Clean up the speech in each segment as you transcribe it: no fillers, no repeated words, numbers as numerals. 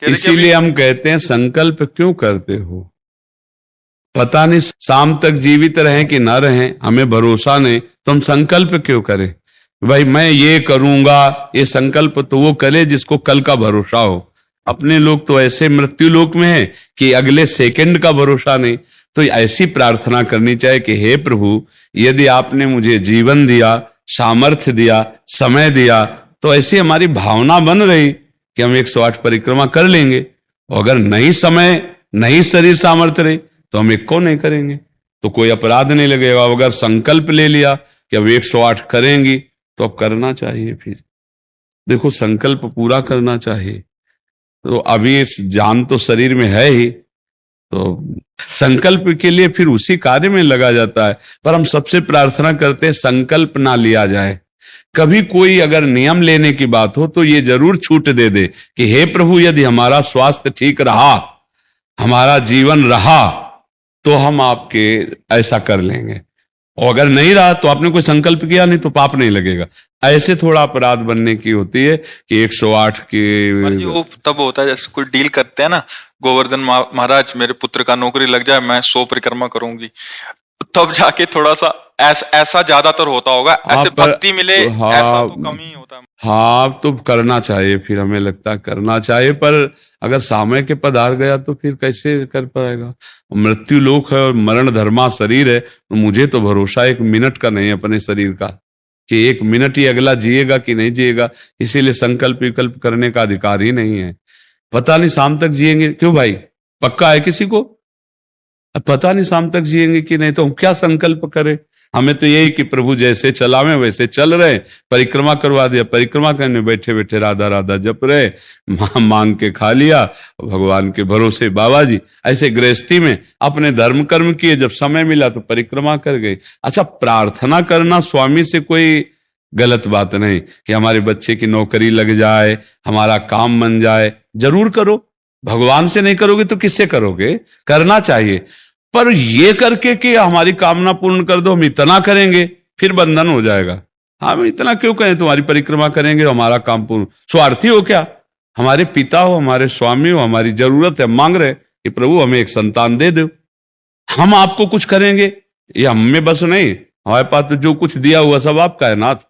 इसीलिए हम कहते हैं संकल्प क्यों करते हो, पता नहीं शाम तक जीवित रहें कि ना रहें, हमें भरोसा नहीं, तो हम संकल्प क्यों करें? भाई मैं ये करूंगा, ये संकल्प तो वो करे जिसको कल का भरोसा हो। अपने लोग तो ऐसे मृत्यु लोक में है कि अगले सेकंड का भरोसा नहीं। तो ऐसी प्रार्थना करनी चाहिए कि हे प्रभु, यदि आपने मुझे जीवन दिया, सामर्थ्य दिया, समय दिया, तो ऐसी हमारी भावना बन रही कि हम 108 परिक्रमा कर लेंगे। और अगर नहीं समय, नहीं शरीर सामर्थ्य रही, तो हम एक को नहीं करेंगे, तो कोई अपराध नहीं लगेगा। अगर संकल्प ले लिया कि अब 108 करेंगी, तो अब करना चाहिए। फिर देखो, संकल्प पूरा करना चाहिए। तो अभी जान तो शरीर में है ही, तो संकल्प के लिए फिर उसी कार्य में लगा जाता है। पर हम सबसे प्रार्थना करते हैं संकल्प ना लिया जाए। कभी कोई अगर नियम लेने की बात हो तो ये जरूर छूट दे दे कि हे प्रभु, यदि हमारा स्वास्थ्य ठीक रहा, हमारा जीवन रहा, तो हम आपके ऐसा कर लेंगे। और अगर नहीं रहा तो आपने कोई संकल्प किया नहीं, तो पाप नहीं लगेगा। ऐसे थोड़ा अपराध बनने की होती है कि 108 की वो तब होता है जैसे कोई डील करते हैं ना, गोवर्धन महाराज मेरे पुत्र का नौकरी लग जाए, मैं 100 परिक्रमा करूंगी, तब जाके थोड़ा सा ऐसा ज्यादातर होता होगा। ऐसे भक्ति मिले ऐसा तो कम ही होता है। हाँ, तो करना चाहिए, फिर हमें लगता है करना चाहिए। पर अगर समय के पधार गया तो फिर कैसे कर पाएगा? मृत्यु लोक है और मरण धर्मा शरीर है, तो मुझे तो भरोसा 1 मिनट का नहीं अपने शरीर का कि 1 मिनट ही अगला जिएगा कि नहीं जिएगा। इसीलिए संकल्प विकल्प करने का अधिकार ही नहीं है। पता नहीं शाम तक जिएंगे, क्यों भाई, पक्का है किसी को? पता नहीं शाम तक जिएंगे कि नहीं, तो हम क्या संकल्प करें? हमें तो यही कि प्रभु जैसे चलावे वैसे चल रहे। परिक्रमा करवा दिया, परिक्रमा करने बैठे बैठे राधा राधा जप रहे, मांग के खा लिया, भगवान के भरोसे बाबा जी। ऐसे गृहस्थी में अपने धर्म कर्म किए, जब समय मिला तो परिक्रमा कर गए। अच्छा, प्रार्थना करना स्वामी से कोई गलत बात नहीं कि हमारे बच्चे की नौकरी लग जाए, हमारा काम बन जाए, जरूर करो। भगवान से नहीं करोगे तो किससे करोगे? करना चाहिए। पर ये करके कि हमारी कामना पूर्ण कर दो, हम इतना करेंगे, फिर बंधन हो जाएगा। हम इतना क्यों कहें, तुम्हारी परिक्रमा करेंगे हमारा काम पूर्ण? स्वार्थी हो क्या? हमारे पिता हो, हमारे स्वामी हो, हमारी जरूरत है, मांग रहे कि प्रभु हमें एक संतान दे दो, हम आपको कुछ करेंगे, ये हम में बस नहीं, हमारे पास तो जो कुछ दिया हुआ सब आपका है नाथ।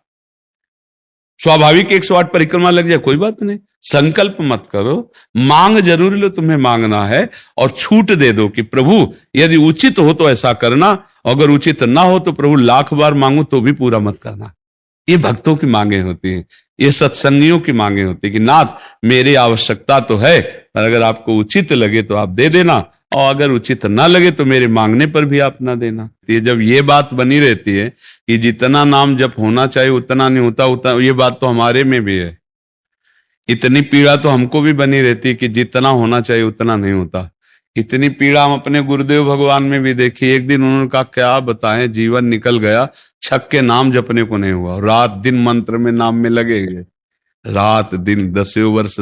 स्वाभाविक 108 परिक्रमा लग जाए, कोई बात नहीं। संकल्प मत करो, मांग जरूर लो, तुम्हें मांगना है, और छूट दे दो कि प्रभु यदि उचित हो तो ऐसा करना, अगर उचित ना हो तो प्रभु लाख बार मांगो तो भी पूरा मत करना। ये भक्तों की मांगे होती हैं, ये सत्संगियों की मांगे होती है कि नाथ मेरी आवश्यकता तो है, पर अगर आपको उचित लगे तो आप दे देना, और अगर उचित ना लगे तो मेरे मांगने पर भी आप ना देना। ये जब ये बात बनी रहती है कि जितना नाम जप होना चाहिए उतना नहीं होता, उतना, ये बात तो हमारे में भी है। इतनी पीड़ा तो हमको भी बनी रहती है कि जितना होना चाहिए उतना नहीं होता। इतनी पीड़ा हम अपने गुरुदेव भगवान में भी देखी। एक दिन उन्होंने कहा क्या बताएं, जीवन निकल गया, छक के नाम जपने को नहीं हुआ, रात दिन मंत्र में नाम में लगे गए, रात दिन 10 वर्ष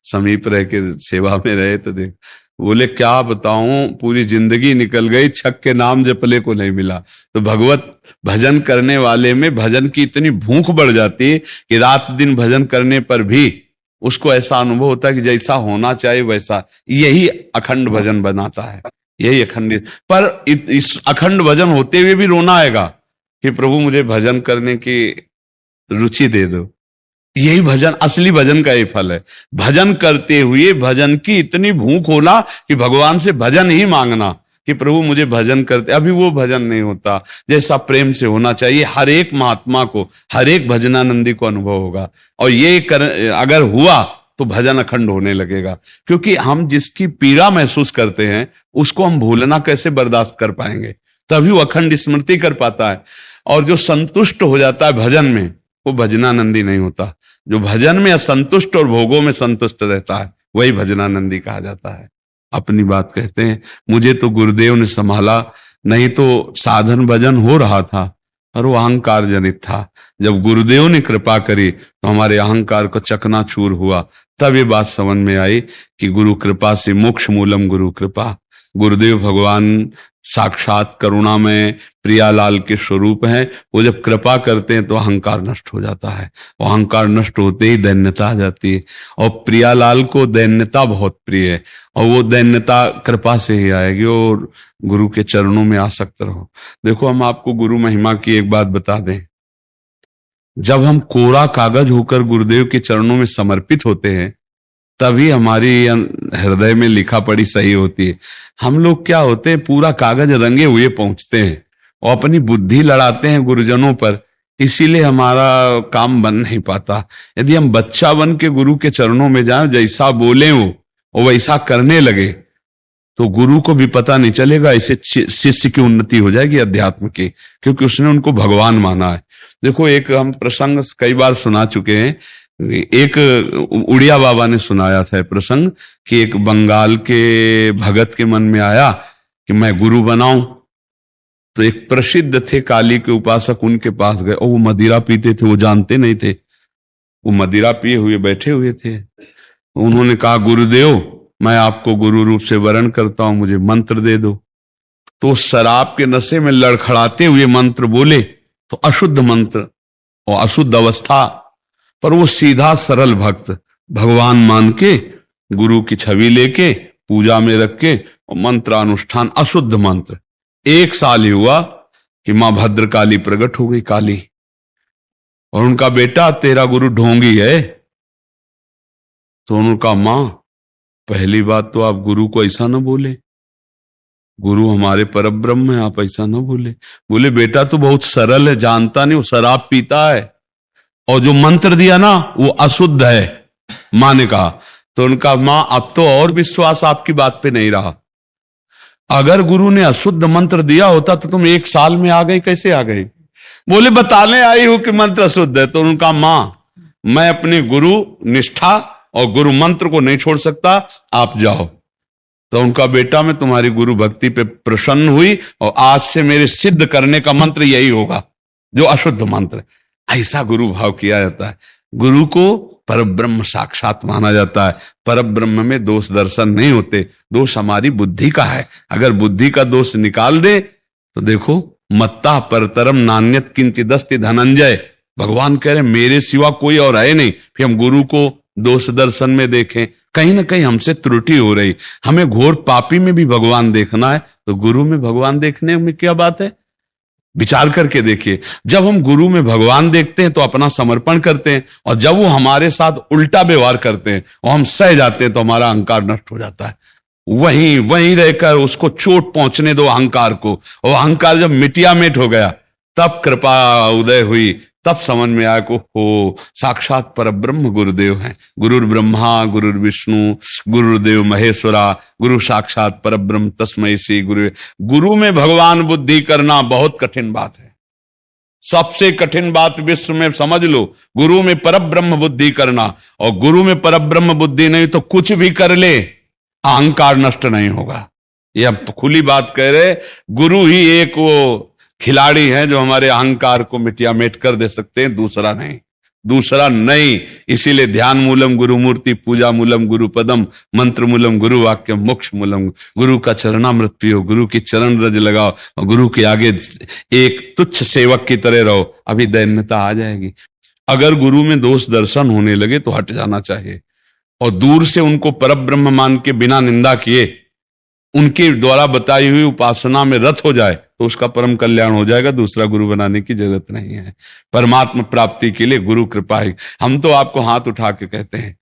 समीप रह के सेवा में रहे। तो देख, बोले क्या बताऊं, पूरी जिंदगी निकल गई, छक के नाम जपले को नहीं मिला। तो भगवत भजन करने वाले में भजन की इतनी भूख बढ़ जाती है कि रात दिन भजन करने पर भी उसको ऐसा अनुभव होता है कि जैसा होना चाहिए वैसा। यही अखंड भजन बनाता है, यही अखंड। पर इस अखंड भजन होते हुए भी रोना आएगा कि प्रभु मुझे भजन करने की रुचि दे दो। यही भजन, असली भजन का ही फल है। भजन करते हुए भजन की इतनी भूख होना कि भगवान से भजन ही मांगना कि प्रभु मुझे भजन करते। अभी वो भजन नहीं होता जैसा प्रेम से होना चाहिए। हर एक महात्मा को, हर एक भजनानंदी को अनुभव होगा, और ये अगर हुआ तो भजन अखंड होने लगेगा। क्योंकि हम जिसकी पीड़ा महसूस करते हैं उसको हम भूलना कैसे बर्दाश्त कर पाएंगे? तभी वो अखंड स्मृति कर पाता है। और जो संतुष्ट हो जाता है भजन में, वो भजनानंदी नहीं होता। जो भजन में असंतुष्ट और भोगों में संतुष्ट रहता है वही भजनानंदी कहा जाता है। अपनी बात कहते हैं, मुझे तो गुरुदेव ने संभाला, नहीं तो साधन भजन हो रहा था और वो अहंकार जनित था। जब गुरुदेव ने कृपा करी तो हमारे अहंकार को चकनाचूर हुआ। तब ये बात समझ में आई कि गुरु कृपा से मोक्ष मूलम गुरु कृपा। गुरुदेव भगवान साक्षात करुणा में प्रियालाल के स्वरूप हैं। वो जब कृपा करते हैं तो अहंकार नष्ट हो जाता है, और अहंकार नष्ट होते ही दैन्यता आ जाती है। और प्रियालाल को दैन्यता बहुत प्रिय है, और वो दैन्यता कृपा से ही आएगी, और गुरु के चरणों में आसक्त रहो। देखो, हम आपको गुरु महिमा की एक बात बता दें, जब हम कोरा कागज होकर गुरुदेव के चरणों में समर्पित होते हैं, तभी हमारी हृदय में लिखा पढ़ी सही होती है। हम लोग क्या होते हैं, पूरा कागज रंगे हुए पहुंचते हैं और अपनी बुद्धि लड़ाते हैं गुरुजनों पर, इसीलिए हमारा काम बन नहीं पाता। यदि हम बच्चा बन के गुरु के चरणों में जाएं, जैसा बोले वो वैसा करने लगे, तो गुरु को भी पता नहीं चलेगा, ऐसे शिष्य की उन्नति हो जाएगी अध्यात्म की, क्योंकि उसने उनको भगवान माना है। देखो, एक हम प्रसंग कई बार सुना चुके हैं, एक उड़िया बाबा ने सुनाया था प्रसंग कि एक बंगाल के भगत के मन में आया कि मैं गुरु बनाऊं, तो एक प्रसिद्ध थे काली के उपासक, उनके पास गए, और वो मदिरा पीते थे, वो जानते नहीं थे, वो मदिरा पिए हुए बैठे हुए थे। उन्होंने कहा, गुरुदेव, मैं आपको गुरु रूप से वरण करता हूं, मुझे मंत्र दे दो। तो शराब के नशे में लड़खड़ाते हुए मंत्र बोले, तो अशुद्ध मंत्र और अशुद्ध अवस्था, पर वो सीधा सरल भक्त भगवान मान के गुरु की छवि लेके पूजा में रख के और मंत्रानुष्ठान, अशुद्ध मंत्र। 1 साल ही हुआ कि मां भद्रकाली प्रकट हो गई, काली, और उनका बेटा, तेरा गुरु ढोंगी है। तो उनका, मां, पहली बात तो आप गुरु को ऐसा ना बोले, गुरु हमारे परब्रह्म है, आप ऐसा ना बोले। बोले, बेटा तो बहुत सरल है, जानता नहीं, वो शराब पीता है, और जो मंत्र दिया ना वो अशुद्ध है। मां ने कहा, तो उनका, मां, अब तो और विश्वास आपकी बात पे नहीं रहा। अगर गुरु ने अशुद्ध मंत्र दिया होता तो तुम 1 साल में आ गई, कैसे आ गई? बोले, बताने आई हूं कि मंत्र अशुद्ध है। तो उनका, मां, मैं अपनी गुरु निष्ठा और गुरु मंत्र को नहीं छोड़ सकता, आप जाओ। तो उनका बेटा, मैं तुम्हारी गुरु भक्ति पे प्रसन्न हुई, और आज से मेरे सिद्ध करने का मंत्र यही होगा जो अशुद्ध मंत्र। ऐसा गुरु भाव किया जाता है। गुरु को परब्रह्म साक्षात माना जाता है। परब्रह्म में दोष दर्शन नहीं होते, दोष हमारी बुद्धि का है। अगर बुद्धि का दोष निकाल दे तो देखो, मत्ता परतरम नान्यत किंचिदस्ति धनंजय, भगवान कह रहे मेरे सिवा कोई और है नहीं। फिर हम गुरु को दोष दर्शन में देखें, कहीं ना कहीं हमसे त्रुटि हो रही। हमें घोर पापी में भी भगवान देखना है, तो गुरु में भगवान देखने में क्या बात है? विचार करके देखिए, जब हम गुरु में भगवान देखते हैं तो अपना समर्पण करते हैं, और जब वो हमारे साथ उल्टा व्यवहार करते हैं और हम सह जाते हैं तो हमारा अहंकार नष्ट हो जाता है। वहीं रहकर उसको चोट पहुंचने दो अहंकार को, और अहंकार जब मिटिया मिट हो गया तब कृपा उदय हुई, तब समझ में आया को हो साक्षात परब्रह्म गुरुदेव हैं। गुरुर ब्रह्मा गुरुर विष्णु गुरुदेव महेश्वरा, गुरु साक्षात परब्रह्म तस्मै श्री गुरु। गुरु में भगवान बुद्धि करना बहुत कठिन बात है, सबसे कठिन बात विश्व में, समझ लो। गुरु में परब्रह्म बुद्धि करना, और गुरु में परब्रह्म बुद्धि नहीं तो कुछ भी कर ले अहंकार नष्ट नहीं होगा। यह खुली बात कह रहे, गुरु ही एक वो खिलाड़ी है जो हमारे अहंकार को मिटिया मेट कर दे सकते हैं, दूसरा नहीं। इसीलिए ध्यान मूलम गुरु मूर्ति, पूजा मूलम गुरु पदम, मंत्र मूलम गुरु वाक्य, मोक्ष मूलम। गुरु का चरणामृत पियो, गुरु की चरण रज लगाओ, और गुरु के आगे एक तुच्छ सेवक की तरह रहो, अभी दैन्यता आ जाएगी। अगर गुरु में दोष दर्शन होने लगे तो हट जाना चाहिए, और दूर से उनको परब्रह्म मान के बिना निंदा किए उनके द्वारा बताई हुई उपासना में रत हो जाए तो उसका परम कल्याण हो जाएगा। दूसरा गुरु बनाने की जरूरत नहीं है। परमात्मा प्राप्ति के लिए गुरु कृपा है। हम तो आपको हाथ उठा के कहते हैं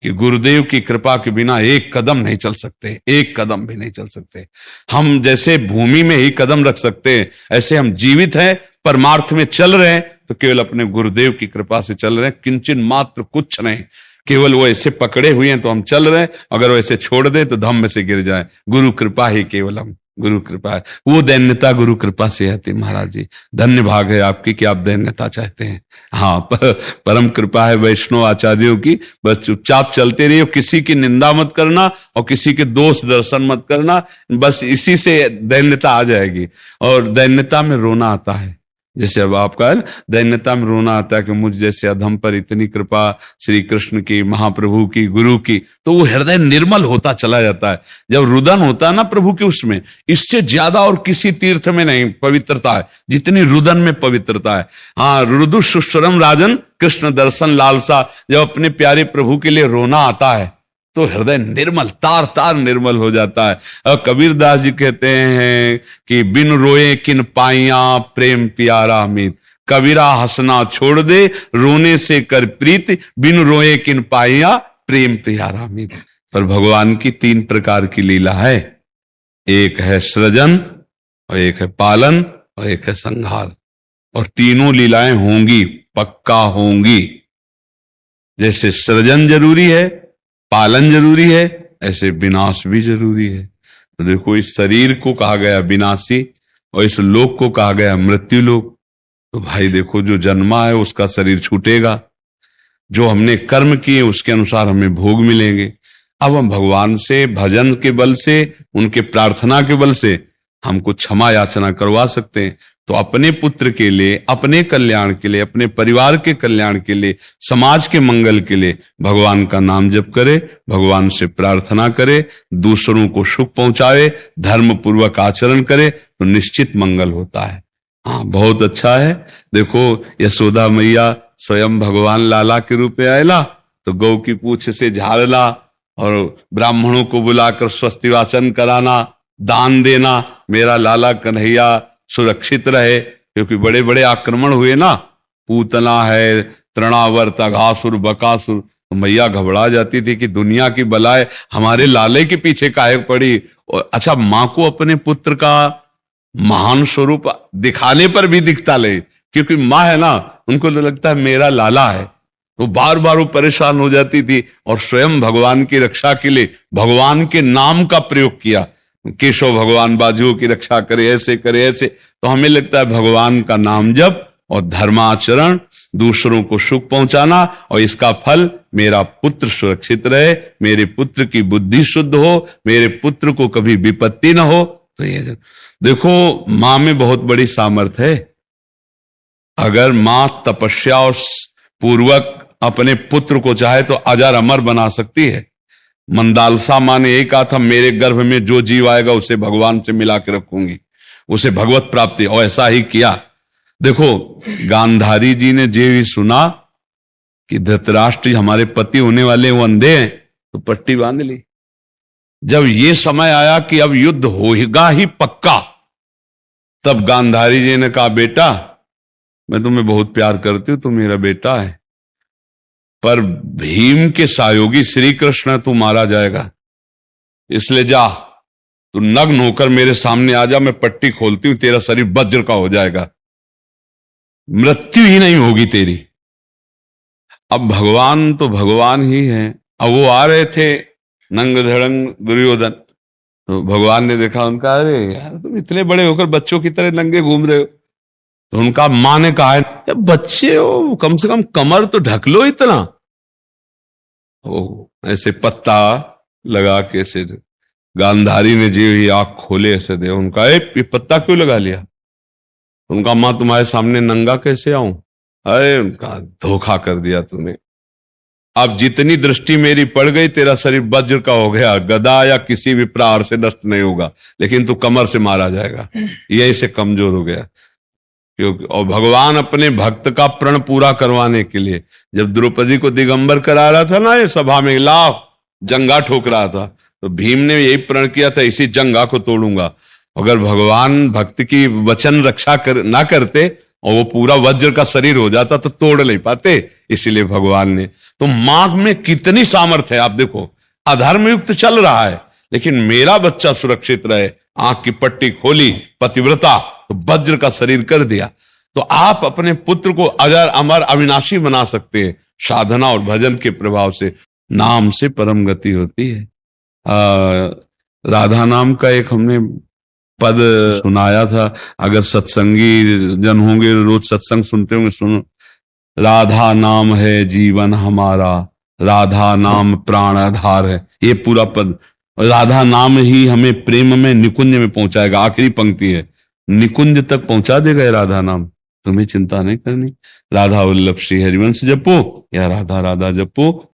कि गुरुदेव की कृपा के बिना एक कदम नहीं चल सकते, एक कदम भी नहीं चल सकते। हम जैसे भूमि में ही कदम रख सकते हैं, ऐसे हम जीवित हैं, परमार्थ में चल रहे हैं तो केवल अपने गुरुदेव की कृपा से चल रहे हैं, किंचन मात्र कुछ नहीं। केवल वो ऐसे पकड़े हुए हैं तो हम चल रहे हैं, अगर वो ऐसे छोड़ दे तो धम्म में से गिर जाए। गुरु कृपा ही केवलम, गुरु कृपा है। वो दैन्यता गुरु कृपा से आती। महाराज जी, धन्य भाग है आपकी कि आप दैन्यता चाहते हैं। हाँ, परम कृपा है वैष्णव आचार्यों की। बस चुपचाप चलते रहिए, किसी की निंदा मत करना और किसी के दोष दर्शन मत करना, बस इसी से दैन्यता आ जाएगी। और दैन्यता में रोना आता है, जैसे अब आपका है दैन्यता में रोना आता है कि मुझ जैसे अधम पर इतनी कृपा श्री कृष्ण की, महाप्रभु की, गुरु की, तो वो हृदय निर्मल होता चला जाता है। जब रुदन होता है ना प्रभु के, उसमें इससे ज्यादा और किसी तीर्थ में नहीं पवित्रता है जितनी रुदन में पवित्रता है। हाँ, रुदु सुश्रम राजन कृष्ण दर्शन लालसा, जब अपने प्यारे प्रभु के लिए रोना आता है तो हृदय निर्मल, तार तार निर्मल हो जाता है। और कबीर दास जी कहते हैं कि बिन रोए किन पाइया प्रेम प्यारा अमित, कबीरा हंसना छोड़ दे रोने से कर प्रीत, बिन रोए किन पाइया प्रेम प्यारा अमित। पर भगवान की 3 प्रकार की लीला है, एक है सृजन और एक है पालन और एक है संहार, और तीनों लीलाएं होंगी, पक्का होंगी। जैसे सृजन जरूरी है, पालन जरूरी है, ऐसे विनाश भी जरूरी है। तो देखो, इस शरीर को कहा गया विनाशी और इस लोक को कहा गया मृत्यु लोक। तो भाई देखो, जो जन्मा है उसका शरीर छूटेगा, जो हमने कर्म किए उसके अनुसार हमें भोग मिलेंगे। अब हम भगवान से भजन के बल से, उनके प्रार्थना के बल से हमको क्षमा याचना करवा सकते हैं। तो अपने पुत्र के लिए, अपने कल्याण के लिए, अपने परिवार के कल्याण के लिए, समाज के मंगल के लिए भगवान का नाम जप करे, भगवान से प्रार्थना करे, दूसरों को सुख पहुंचावे, धर्म पूर्वक आचरण करे तो निश्चित मंगल होता है। हाँ, बहुत अच्छा है। देखो, यशोदा मैया स्वयं भगवान लाला के रूप में आयला तो गौ की पूंछ से झाड़ना और ब्राह्मणों को बुलाकर स्वस्ति वाचन कराना, दान देना, मेरा लाला कन्हैया सुरक्षित रहे। क्योंकि बड़े बड़े आक्रमण हुए ना, पूतना है, तृणावर्त, अघासुर, बकासुर, तो मैया घबरा जाती थी कि दुनिया की बलाएं हमारे लाले के पीछे काहे पड़ी। और अच्छा, मां को अपने पुत्र का महान स्वरूप दिखाने पर भी दिखता ले, क्योंकि मां है ना, उनको तो लगता है मेरा लाला है, तो बार बार वो परेशान हो जाती थी। और स्वयं भगवान की रक्षा के लिए भगवान के नाम का प्रयोग किया, केशव भगवान बाजुओं की रक्षा करे, ऐसे करे, ऐसे। तो हमें लगता है भगवान का नाम जप और धर्माचरण, दूसरों को सुख पहुंचाना, और इसका फल मेरा पुत्र सुरक्षित रहे, मेरे पुत्र की बुद्धि शुद्ध हो, मेरे पुत्र को कभी विपत्ति ना हो। तो ये देखो, मां में बहुत बड़ी सामर्थ्य है। अगर मां तपस्या और पूर्वक अपने पुत्र को चाहे तो अजर अमर बना सकती है। मंदालसा मां ने यही कहा था, मेरे गर्भ में जो जीव आएगा उसे भगवान से मिला के रखूंगी, उसे भगवत प्राप्ति, और ऐसा ही किया। देखो, गांधारी जी ने जे भी सुना कि धृतराष्ट्र हमारे पति होने वाले वो अंधे हैं, तो पट्टी बांध ली। जब ये समय आया कि अब युद्ध होगा ही पक्का, तब गांधारी जी ने कहा, बेटा मैं तुम्हें बहुत प्यार करती हूं, तू मेरा बेटा है, पर भीम के सहयोगी श्री कृष्ण तू मारा जाएगा, इसलिए जा, तू नग्न होकर मेरे सामने आ जा, मैं पट्टी खोलती हूं, तेरा शरीर वज्र का हो जाएगा, मृत्यु ही नहीं होगी तेरी। अब भगवान तो भगवान ही है। अब वो आ रहे थे नंग धड़ंग दुर्योधन, तो भगवान ने देखा उनका, अरे यार तुम इतने बड़े होकर बच्चों की तरह नंगे घूम रहे हो। तो उनका मां ने कहा, बच्चे हो, कम से कम कमर तो ढक लो इतना। ओ ऐसे पत्ता लगा के ऐसे गांधारी ने जी ही आंख खोले ऐसे दे, उनका ये पत्ता क्यों लगा लिया? उनका, मां तुम्हारे सामने नंगा कैसे आऊं? अरे उनका, धोखा कर दिया तूने। अब जितनी दृष्टि मेरी पड़ गई, तेरा शरीर वज्र का हो गया, गदा या किसी भी प्रहार से नष्ट नहीं होगा, लेकिन तू कमर से मारा जाएगा। यही से कमजोर हो गया। क्योंकि और भगवान अपने भक्त का प्रण पूरा करवाने के लिए जब द्रौपदी को दिगंबर करा रहा था ना, ये सभा में लाभ जंगा ठोक रहा था, तो भीम ने यही प्रण किया था, इसी जंगा को तोड़ूंगा। अगर भगवान भक्त की वचन रक्षा ना करते और वो पूरा वज्र का शरीर हो जाता तो तोड़ नहीं पाते। इसीलिए भगवान ने, तो मां में कितनी सामर्थ्य है। आप देखो, अधर्म युक्त चल रहा है, लेकिन मेरा बच्चा सुरक्षित रहे, आंख की पट्टी खोली, पतिव्रता, तो वज्र का शरीर कर दिया। तो आप अपने पुत्र को अजर अमर अविनाशी बना सकते हैं साधना और भजन के प्रभाव से। नाम से परम गति होती है। राधा नाम का एक हमने पद सुनाया था, अगर सत्संगी जन होंगे, रोज सत्संग सुनते होंगे, सुनो। राधा नाम है जीवन हमारा, राधा नाम प्राण आधार है। ये पूरा पद, राधा नाम ही हमें प्रेम में निकुंज में पहुंचाएगा। आखिरी पंक्ति है, निकुंज तक पहुंचा देगा राधा नाम। तुम्हें चिंता नहीं करनी। राधा वल्लभ श्री हरिवंश जपो या राधा राधा जपो,